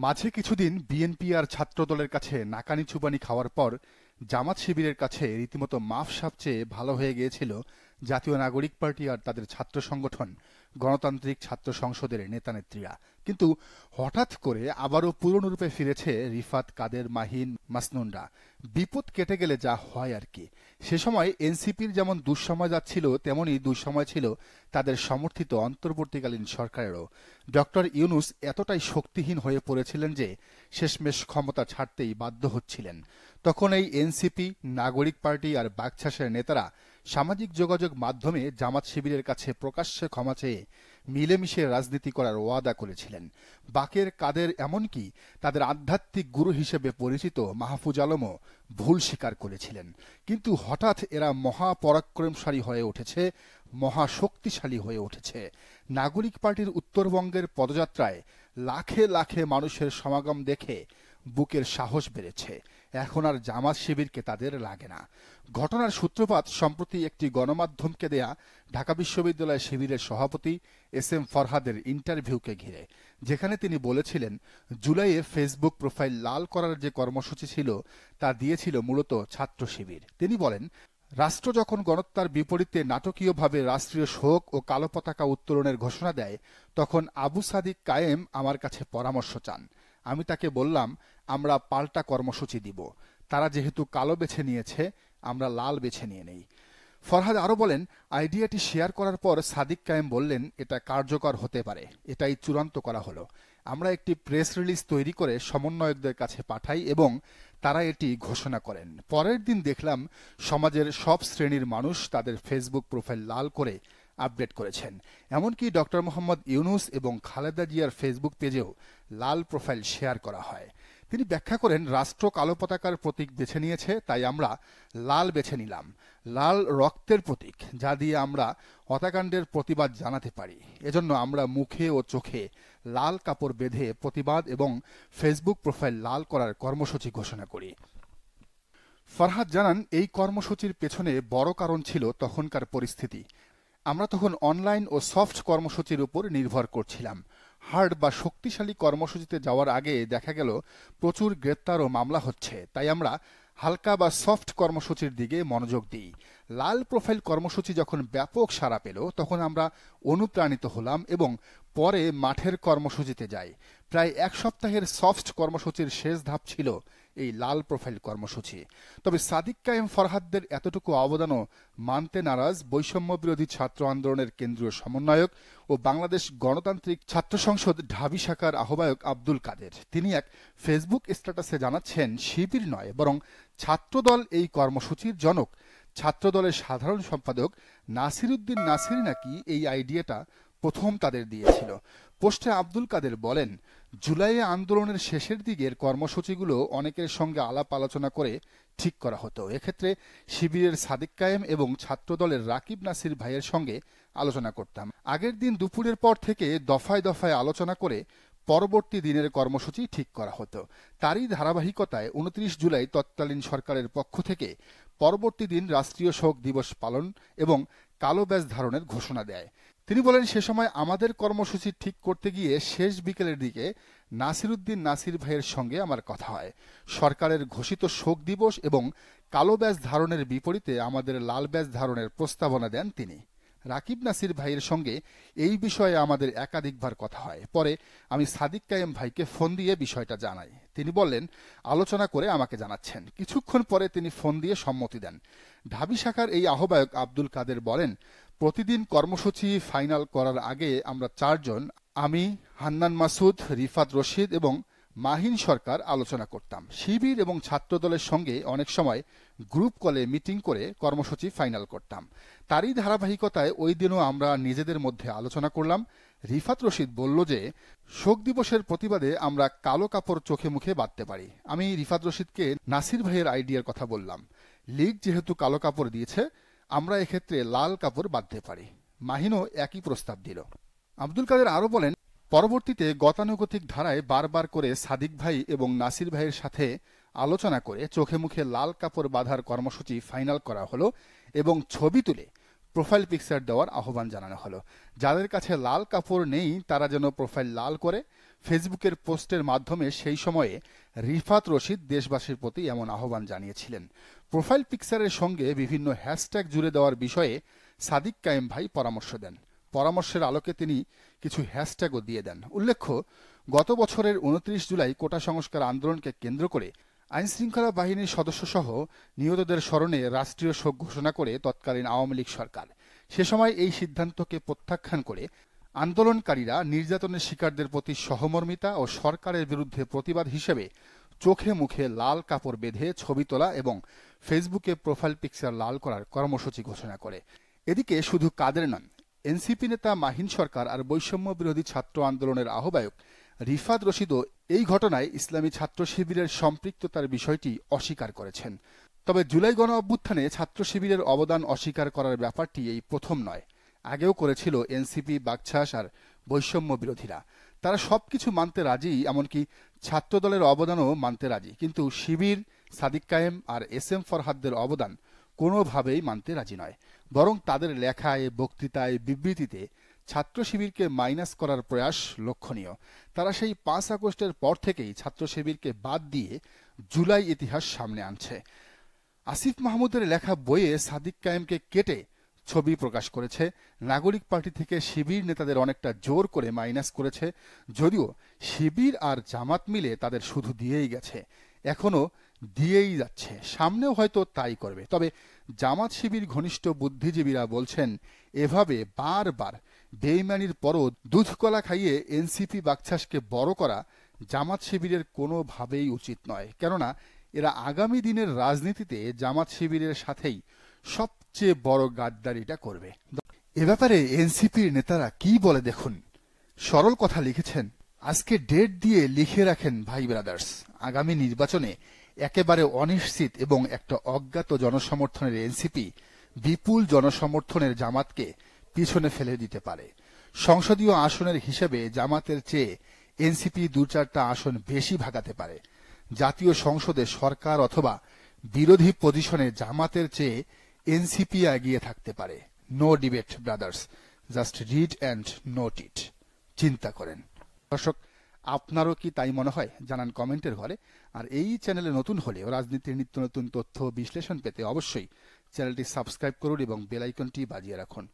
মাঝে কিছুদিন বিএনপি আর ছাত্রদলের কাছে নাকানি চুবানি খাওয়ার পর জামাত শিবিরের কাছে রীতিমতো মাফ-সাফ চেয়ে ভালো হয়ে গিয়েছিল জাতীয় নাগরিক পার্টি আর তাদের ছাত্র সংগঠন গণতান্ত্রিক ছাত্র সংসদের নেতানেত্রীরা। কিন্তু হঠাৎ করে আবারও পুরনো রূপে ফিরেছে রিফাত, কাদের, মাহিন, মাসনুনরা। বিপদ কেটে গেলে যা হয় আর কি। সে সময় এনসিপির যেমন দুঃসময় যাচ্ছিল, তেমনই দুঃসময় ছিল তাদের সমর্থিত অন্তর্বর্তীকালীন সরকারেরও। ডক্টর ইউনূস এতটাই শক্তিহীন হয়ে পড়েছিলেন যে শেষমেশ ক্ষমতা ছাড়তেই বাধ্য হচ্ছিলেন। তখন এই এনসিপি, নাগরিক পার্টি আর বাকছাসের নেতারা সামাজিক যোগাযোগ মাধ্যমে জামাত শিবিরের কাছে প্রকাশ্যে ক্ষমা চেয়ে মিলেমিশে রাজনীতি করার ওয়াদা করেছিলেন। বাকের, কাদের, এমনকি তাদের আধ্যাত্মিক গুরু হিসেবে পরিচিত মাহফুজ আলমও ভুল স্বীকার করেছিলেন। কিন্তু হঠাৎ এরা মহাপরাক্রমশালী হয়ে উঠেছে, মহাশক্তিশালী হয়ে উঠেছে। নাগরিক পার্টির উত্তরবঙ্গের পদযাত্রায় লাখে লাখে মানুষের সমাগম দেখে বুকের সাহস বেড়েছে। এখন আর জামাত শিবিরকে তাদের লাগে না। ঘটনার সূত্রপাত সম্প্রতি একটি গণমাধ্যমকে দেয়া ঢাকা বিশ্ববিদ্যালয় শিবিরের সভাপতি এস এম ফরহাদের ইন্টারভিউকে ঘিরে, যেখানে তিনি বলেছিলেন জুলাইয়ে ফেসবুক প্রোফাইল লাল করার যে কর্মসূচি ছিল তা দিয়েছিল মূলত ছাত্র শিবির। তিনি বলেন, রাষ্ট্র যখন গণহত্যার বিপরীতে নাটকীয়ভাবে রাষ্ট্রীয় শোক ও কালো পতাকা উত্তোলনের ঘোষণা দেয়, তখন আবু সাদিক কায়েম আমার কাছে পরামর্শ চান। আমি তাকে বললাম, আমরা পাল্টা কর্মসূচি দিব। তারা যেহেতু কালো বেছে নিয়েছে, আমরা লাল বেছে নিয়ে নেই। ফরহাদ আরও বলেন, আইডিয়াটি শেয়ার করার পর সাদিক কায়েম বললেন, এটা কার্যকর হতে পারে। এটাই চূড়ান্ত করা হলো। আমরা একটি প্রেস রিলিজ তৈরি করে সমন্বয়কদের কাছে পাঠাই এবং তারা এটি ঘোষণা করেন। পরের দিন দেখলাম সমাজের সব শ্রেণীর মানুষ তাদের ফেসবুক প্রোফাইল লাল করে আপডেট করেছেন। এমনকি ডক্টর মোহাম্মদ ইউনূস এবং খালেদা জিয়ার ফেসবুক পেজেও লাল প্রোফাইল শেয়ার করা হয়। তিনি ব্যাখ্যা করেন, রাষ্ট্র কালো পতাকার প্রতীক বেছে নিয়েছে, তাই আমরা লাল বেছে নিলাম। লাল রক্তের প্রতীক, যা দিয়ে আমরা হত্যাকাণ্ডের প্রতিবাদ জানাতে পারি। এজন্য আমরা মুখে ও চোখে লাল কাপড় বেঁধে প্রতিবাদ এবং ফেসবুক প্রোফাইল লাল করার কর্মসূচি ঘোষণা করি। ফরহাদ জানান, এই কর্মসূচির পেছনে বড় কারণ ছিল তখনকার পরিস্থিতি। আমরা তখন অনলাইন ও সফট কর্মসূচির উপর নির্ভর করছিলাম। হার্ড বা শক্তিশালী কর্মসূচিতে যাওয়ার আগে দেখা গেল প্রচুর গ্রেপ্তার ও মামলা হচ্ছে, তাই আমরা হালকা বা সফট কর্মসূচির দিকে মনোযোগ দিই। লাল প্রোফাইল কর্মসূচি যখন ব্যাপক সাড়া পেল, তখন আমরা অনুপ্রাণিত হলাম এবং পরে মাঠের কর্মসূচিতে যাই। প্রায় এক সপ্তাহের সফট কর্মসূচির শেষ ধাপ ছিল এই লাল প্রোফাইল কর্মসূচি। তবে সাদিক কায়েম ফরহাদদের এতটুকু অবদানও মানতে নারাজ বৈষম্য বিরোধী ছাত্র আন্দোলনের কেন্দ্রীয় সমন্বয়ক ও বাংলাদেশ গণতান্ত্রিক ছাত্র সংসদ ঢাবি শাখার আহ্বায়ক আব্দুল কাদের। তিনি এক ফেসবুক স্ট্যাটাসে জানাচ্ছেন, শিবির নয় বরং ছাত্রদল এই কর্মসূচির জনক। ছাত্রদলের সাধারণ সম্পাদক নাসির উদ্দিন নাসির নাকি এই আইডিয়াটা প্রথম তাদের দিয়েছিল। পোস্টে আব্দুল কাদের বলেন, জুলাইয়ে আন্দোলনের শেষের দিকের কর্মসূচিগুলো অনেকের সঙ্গে আলাপ আলোচনা করে ঠিক করা হতো। এক্ষেত্রে শিবিরের সাদিক কায়েম এবং ছাত্রদলের রাকিব নাসির ভাইয়ের সঙ্গে আলোচনা করতাম। আগের দিন দুপুরের পর থেকে দফায় দফায় আলোচনা করে পরবর্তী দিনের কর্মসূচি ঠিক করা হতো। তারই ধারাবাহিকতায় 29 জুলাই তৎকালীন সরকারের পক্ষ থেকে পরবর্তী দিন রাষ্ট্রীয় শোক দিবস পালন এবং কালো ব্যাজ ধারণের ঘোষণা দেয়। তিনি বলেন, সে সময় আমাদের কর্মসূচি ঠিক করতে গিয়ে শেষ বিকেলের দিকে নাসির উদ্দিন নাসির ভাইয়ের সঙ্গে আমার কথা হয়। সরকারের ঘোষিত শোক দিবস এবং কালো ব্যাজ ধারণের বিপরীতে আমাদের লাল ব্যাজ ধারণের প্রস্তাবনা দেন তিনি। রাকিব নাসির ভাইয়ের সঙ্গে এই বিষয়ে আমাদের একাধিকবার কথা হয়। পরে আমি সাদিক কায়েম ভাইকে ফোন দিয়ে বিষয়টা জানাই। তিনি বললেন, আলোচনা করে আমাকে জানাচ্ছেন। কিছুক্ষণ পরে তিনি ফোন দিয়ে সম্মতি দেন। ঢাবি শাখার এই আহ্বায়ক আব্দুল কাদের বলেন, প্রতিদিন কর্মসূচি ফাইনাল করার আগে আমরা 4 জন, আমি, হান্নান মাসুদ, রিফাত রশিদ এবং মাহিন সরকার আলোচনা করতাম। শিবির এবং ছাত্রদলের সঙ্গে অনেক সময় গ্রুপ কলে মিটিং করে কর্মসূচি ফাইনাল করতাম। তারই ধারাবাহিকতায় ওই দিনও আমরা নিজেদের মধ্যে আলোচনা করলাম। রিফাত রশিদ বলল যে শোক দিবসের প্রতিবাদে আমরা কালো কাপড় চোখে মুখে বাঁধতে পারি। আমি রিফাত রশিদকে নাসির ভাইয়ের আইডিয়ার কথা বললাম। লীগ যেহেতু কালো কাপড় দিয়েছে, আমরা এক্ষেত্রে লাল কাপড় বাঁধতে পারি। মাহিনও একই প্রস্তাব দিল। আব্দুল কাদের আরও বলেন, পরবর্তীতে গতানুগতিক ধারায় বারবার করে সাদিক ভাই এবং নাসির ভাইয়ের সাথে আলোচনা করে চোখে মুখে লাল কাপড় বাঁধার কর্মসূচি ফাইনাল করা হলো এবং ছবি তুলে প্রোফাইল পিকচার দেওয়ার আহ্বান জানানো হলো। যাদের কাছে লাল কাপড় নেই তারা যেন প্রোফাইল লাল করে ফেসবুকের পোস্টের মাধ্যমে সেই সময়ে রিফাত রশিদ দেশবাসীর প্রতি এমন আহ্বান জানিয়েছিলেন। প্রোফাইল পিকচারের সঙ্গে বিভিন্ন হ্যাশট্যাগ জুড়ে দেওয়ার বিষয়ে সাদিক কায়েম ভাই পরামর্শ দেন। পরামর্শের আলোকে তিনি কিছু হ্যাশট্যাগও দিয়ে দেন। উল্লেখ্য, গত বছরের 29 জুলাই কোটা সংস্কার আন্দোলনকে কেন্দ্র করে আইনশৃঙ্খলা বাহিনীর সদস্যসহ নিহতদের স্মরণে রাষ্ট্রীয় শোক ঘোষণা করে তৎকালীন আওয়ামী লীগ সরকার। সে সময় এই সিদ্ধান্তকে প্রত্যাখ্যান করে আন্দোলনকারীরা নির্যাতনের শিকারদের প্রতি সহমর্মিতা ও সরকারের বিরুদ্ধে প্রতিবাদ হিসেবে চোখে মুখে লাল কাপড় বেঁধে ছবি তোলা এবং ফেসবুকে প্রোফাইল পিকচার লাল করার কর্মসূচি ঘোষণা করে। এদিকে শুধু কাদের নন, এনসিপি নেতা মাহিন সরকার আর বৈষম্য বিরোধী ছাত্র আন্দোলনের আহ্বায়ক রিফাত রশিদও এই ঘটনায় ইসলামী ছাত্র শিবিরের সম্পৃক্ততার বিষয়টি অস্বীকার করেছেন। তবে জুলাই গণ অভ্যুত্থানে ছাত্র শিবিরের অবদান অস্বীকার করার ব্যাপারটি এই প্রথম নয়। আগেও করেছিল এনসিপি, বাকছাস আর বৈষম্য বিরোধীরা। তারা সবকিছু মানতে রাজি, এমনকি ছাত্রদলের অবদানও মানতে রাজি, কিন্তু শিবির, সাদিক কায়েম আর এস.এম. ফরহাদদের অবদান কোনোভাবেই মানতে রাজি নয়। বরং তাদের লেখায়, বক্তৃতায়, বিবৃতিতে ছাত্র শিবিরকে মাইনাস করার প্রয়াস লক্ষণীয়। তারা সেই 5 আগস্টের পর থেকেই ছাত্র শিবিরকে বাদ দিয়ে জুলাই ইতিহাস সামনে আনছে। আসিফ মাহমুদের লেখা বইয়ে সাদিক কায়েমকে কেটে ছবি প্রকাশ করেছে। নাগরিক পার্টি থেকে শিবির নেতাদের অনেকটা জোর করে মাইনাস করেছে, যদিও শিবির আর জামাত মিলে তাদের শুধু দিয়েই গেছে, এখনো দিয়েই যাচ্ছে, সামনেও হয়তো তাই করবে। তবে জামাত শিবির ঘনিষ্ঠ বুদ্ধিজীবীরা বলছেন, এভাবে বারবার বেইমানির পরও দুধ কলা খাইয়ে এনসিপি বাকছাসকে বড় করা জামাত শিবিরের কোনোভাবেই উচিত নয়। কেননা এরা আগামী দিনের রাজনীতিতে জামাত শিবিরের সাথেই সবচেয়ে বড় গাদ্দারিটা করবে। এ ব্যাপারে এনসিপির নেতারা কি বলে দেখুন। সরল কথা লিখেছেন, আজকে ডেট দিয়ে লিখে রাখেন ভাই ব্রাদার্স, আগামী নির্বাচনে একেবারে অনিশ্চিত এবং একটা অজ্ঞাত জনসমর্থনের এনসিপি বিপুল জনসমর্থনের জামাতকে পিছনে ফেলে দিতে পারে। সংসদীয় আসনের হিসেবে জামাতের চেয়ে এনসিপি 2-4টা আসন বেশি ভাগাতে পারে। জাতীয় সংসদে সরকার অথবা বিরোধী পজিশনে জামাতের চেয়ে এনসিপি এগিয়ে থাকতে পারে। No debate brothers, just read and note it. চিন্তা করেন। দর্শক, আপনারও কি তাই মনে হয়? জানান কমেন্টের ঘরে। আর এই চ্যানেলে নতুন হলেও রাজনীতির নিত্য নতুন তথ্য বিশ্লেষণ পেতে অবশ্যই চ্যানেলটি সাবস্ক্রাইব করুন এবং বেল আইকনটি বাজিয়ে রাখুন।